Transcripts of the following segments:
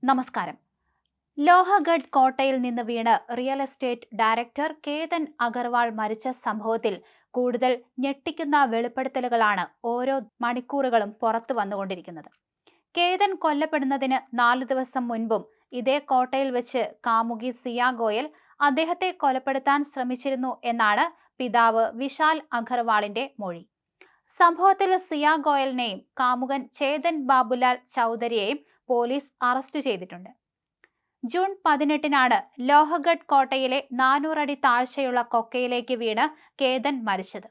നമസ്കാരം. ലോഹഗഡ് കോട്ടയിൽ നിന്ന് വീണ് real estate director Ketan Agarwal മരിച്ച സംഭവത്തിൽ കൂടുതൽ ഞെട്ടിക്കുന്ന വെളിപ്പെടുത്തലുകളാണ് ഓരോ മണിക്കൂറുകളും പുറത്തു വന്നുകൊണ്ടിരിക്കുന്നത്. കേതൻ കൊല്ലപ്പെടുന്നതിന് 4 ദിവസം മുൻപും ഇതേ കോട്ടയിൽ വെച്ച് കാമുകി സിയ ഗോയൽ അദ്ദേഹത്തെ കൊലപ്പെടുത്താൻ ശ്രമിച്ചിരുന്നു എന്നാണ് പിതാവ് വിശാൽ അഗർവാളിന്റെ മൊഴി. സംഭവത്തിൽ സിയ ഗോയലിനെയും കാമുകൻ ചേതൻ ബാബുലാൽ ചൗധരിയെയും പോലീസ് അറസ്റ്റ് ചെയ്തിട്ടുണ്ട്. ജൂൺ 18-നാണ് ലോഹഗഡ് കോട്ടയിലെ 400 അടി താഴ്ചയുള്ള കൊക്കയിലേക്ക് വീണ് കേതൻ മരിച്ചത്.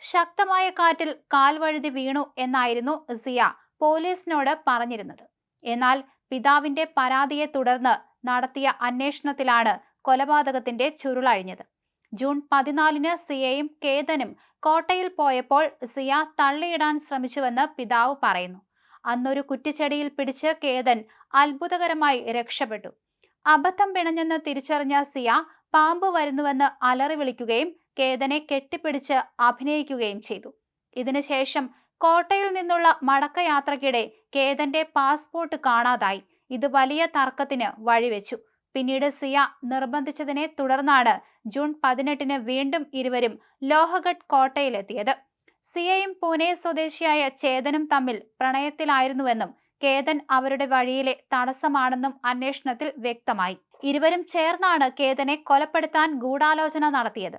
ശക്തമായ കാറ്റിൽ കാൽവഴുതി വീണു എന്നായിരുന്നു സിയ പോലീസിനോട് പറഞ്ഞിരുന്നത്. എന്നാൽ പിതാവിന്റെ പരാതിയെ തുടർന്ന് നടത്തിയ അന്വേഷണത്തിലാണ് കൊലപാതകത്തിന്റെ ചുരുളഴിഞ്ഞത്. ജൂൺ 14-ന് സിയയും കേതനും കോട്ടയിൽ പോയപ്പോൾ സിയ തള്ളിയിടാൻ ശ്രമിച്ചുവെന്ന് പിതാവ് പറയുന്നു. അന്നൊരു കുറ്റിച്ചെടിയിൽ പിടിച്ച് കേതൻ അത്ഭുതകരമായി രക്ഷപ്പെട്ടു. അബദ്ധം പിണഞ്ഞെന്ന് തിരിച്ചറിഞ്ഞ സിയ പാമ്പ് വരുന്നുവെന്ന് അലറി വിളിക്കുകയും കേതനെ കെട്ടിപ്പിടിച്ച് അഭിനയിക്കുകയും ചെയ്തു. ഇതിനുശേഷം കോട്ടയിൽ നിന്നുള്ള മടക്കയാത്രയ്ക്കിടെ കേതന്റെ പാസ്പോർട്ട് കാണാതായി. ഇത് വലിയ തർക്കത്തിന് വഴിവെച്ചു. പിന്നീട് സിയ നിർബന്ധിച്ചതിനെ തുടർന്നാണ് ജൂൺ 18-ന് വീണ്ടും ഇരുവരും ലോഹഗഡ് കോട്ടയിലെത്തിയത്. സിയയും പൂനെ സ്വദേശിയായ ചേതനും തമ്മിൽ പ്രണയത്തിലായിരുന്നുവെന്നും കേതൻ അവരുടെ വഴിയിലെ തടസ്സമാണെന്നും അന്വേഷണത്തിൽ വ്യക്തമായി. ഇരുവരും ചേർന്നാണ് കേതനെ കൊലപ്പെടുത്താൻ ഗൂഢാലോചന നടത്തിയത്.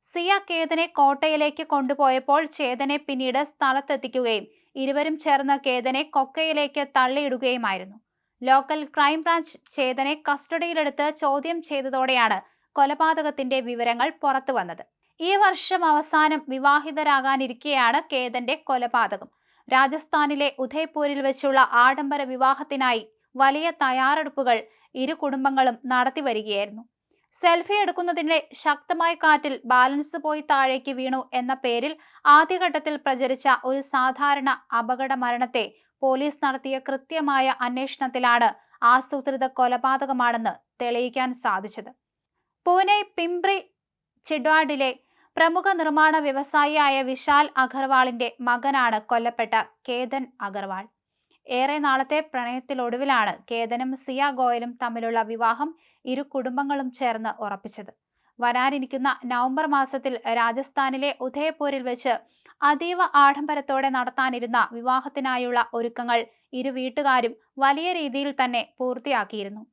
സിയ കേതനെ കോട്ടയിലേക്ക് കൊണ്ടുപോയപ്പോൾ ചേതനെ പിന്നീട് സ്ഥലത്തെത്തിക്കുകയും ഇരുവരും ചേർന്ന് കേതനെ കൊക്കയിലേക്ക് തള്ളിയിടുകയുമായിരുന്നു. ലോക്കൽ ക്രൈംബ്രാഞ്ച് ചേതനെ കസ്റ്റഡിയിലെടുത്ത് ചോദ്യം ചെയ്തതോടെയാണ് കൊലപാതകത്തിന്റെ വിവരങ്ങൾ പുറത്തുവന്നത്. ഈ വർഷം അവസാനം വിവാഹിതരാകാനിരിക്കെയാണ് കേതന്റെ കൊലപാതകം. രാജസ്ഥാനിലെ ഉദയ്പൂരിൽ വെച്ചുള്ള ആഡംബര വിവാഹത്തിനായി വലിയ തയ്യാറെടുപ്പുകൾ ഇരു കുടുംബങ്ങളും നടത്തി വരികയായിരുന്നു. സെൽഫി എടുക്കുന്നതിനിടെ ശക്തമായ കാറ്റിൽ ബാലൻസ് പോയി താഴേക്ക് വീണു എന്ന പേരിൽ ആദ്യഘട്ടത്തിൽ പ്രചരിച്ച ഒരു സാധാരണ അപകട മരണത്തെ പോലീസ് നടത്തിയ കൃത്യമായ അന്വേഷണത്തിലാണ് ആസൂത്രിത കൊലപാതകമാണെന്ന് തെളിയിക്കാൻ സാധിച്ചത്. പൂനെ പിംപ്രി ചിഡ്വാഡിലെ പ്രമുഖ നിർമ്മാണ വ്യവസായിയായ വിശാൽ അഗർവാളിന്റെ മകനാണ് കൊല്ലപ്പെട്ട കേതൻ അഗർവാൾ. ഏറെ നാളത്തെ പ്രണയത്തിലൊടുവിലാണ് കേതനും സിയ ഗോയലും തമ്മിലുള്ള വിവാഹം ഇരു കുടുംബങ്ങളും ചേർന്ന് ഉറപ്പിച്ചത്. വരാനിരിക്കുന്ന നവംബർ മാസത്തിൽ രാജസ്ഥാനിലെ ഉദയ്പൂരിൽ വെച്ച് അതീവ ആഡംബരത്തോടെ നടത്താനിരുന്ന വിവാഹത്തിനായുള്ള ഒരുക്കങ്ങൾ ഇരു വീട്ടുകാരും വലിയ രീതിയിൽ തന്നെ പൂർത്തിയാക്കിയിരുന്നു.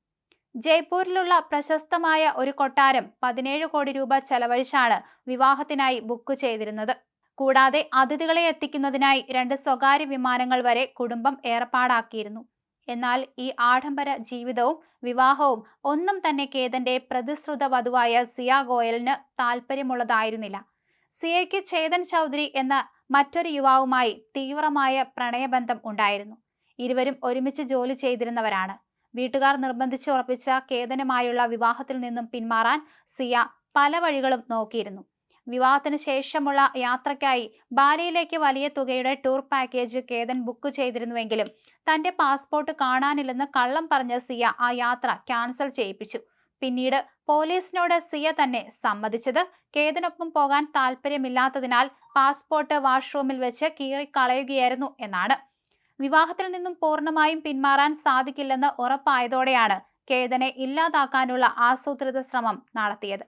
ജയ്പൂരിലുള്ള പ്രശസ്തമായ ഒരു കൊട്ടാരം 17 കോടി രൂപ ചെലവഴിച്ചാണ് വിവാഹത്തിനായി ബുക്ക് ചെയ്തിരുന്നത്. കൂടാതെ അതിഥികളെ എത്തിക്കുന്നതിനായി 2 സ്വകാര്യ വിമാനങ്ങൾ വരെ കുടുംബം ഏർപ്പാടാക്കിയിരുന്നു. എന്നാൽ ഈ ആഡംബര ജീവിതവും വിവാഹവും ഒന്നും തന്നെ കേതന്റെ പ്രതിശ്രുത വധുവായ സിയ ഗോയലിന് താല്പര്യമുള്ളതായിരുന്നില്ല. സിയയ്ക്ക് ചേതൻ ചൗധരി എന്ന മറ്റൊരു യുവാവുമായി തീവ്രമായ പ്രണയബന്ധം ഉണ്ടായിരുന്നു. ഇരുവരും ഒരുമിച്ച് ജോലി ചെയ്തിരുന്നവരാണ്. വീട്ടുകാർ നിർബന്ധിച്ച് ഉറപ്പിച്ച കേതനുമായുള്ള വിവാഹത്തിൽ നിന്നും പിന്മാറാൻ സിയ പല വഴികളും നോക്കിയിരുന്നു. വിവാഹത്തിന് ശേഷമുള്ള യാത്രയ്ക്കായി ബാലിയിലേക്ക് വലിയ തുകയുടെ ടൂർ പാക്കേജ് കേതൻ ബുക്ക് ചെയ്തിരുന്നുവെങ്കിലും തന്റെ പാസ്പോർട്ട് കാണാനില്ലെന്ന് കള്ളം പറഞ്ഞ സിയ ആ യാത്ര ക്യാൻസൽ ചെയ്യിപ്പിച്ചു. പിന്നീട് പോലീസിനോട് സിയ തന്നെ സമ്മതിച്ചത് കേതനൊപ്പം പോകാൻ താല്പര്യമില്ലാത്തതിനാൽ പാസ്പോർട്ട് വാഷ്റൂമിൽ വെച്ച് കീറിക്കളയുകയായിരുന്നു എന്നാണ്. വിവാഹത്തിൽ നിന്നും പൂർണ്ണമായും പിന്മാറാൻ സാധിക്കില്ലെന്ന് ഉറപ്പായതോടെയാണ് കേതനെ ഇല്ലാതാക്കാനുള്ള ആസൂത്രിത ശ്രമം നടത്തിയത്.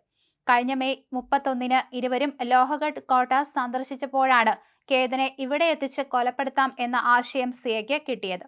കഴിഞ്ഞ മെയ് 31-ന് ഇരുവരും ലോഹഗഡ് കോട്ട സന്ദർശിച്ചപ്പോഴാണ് കേതനെ ഇവിടെ എത്തിച്ച് കൊലപ്പെടുത്താം എന്ന ആശയം സിയയ്ക്ക് കിട്ടിയത്.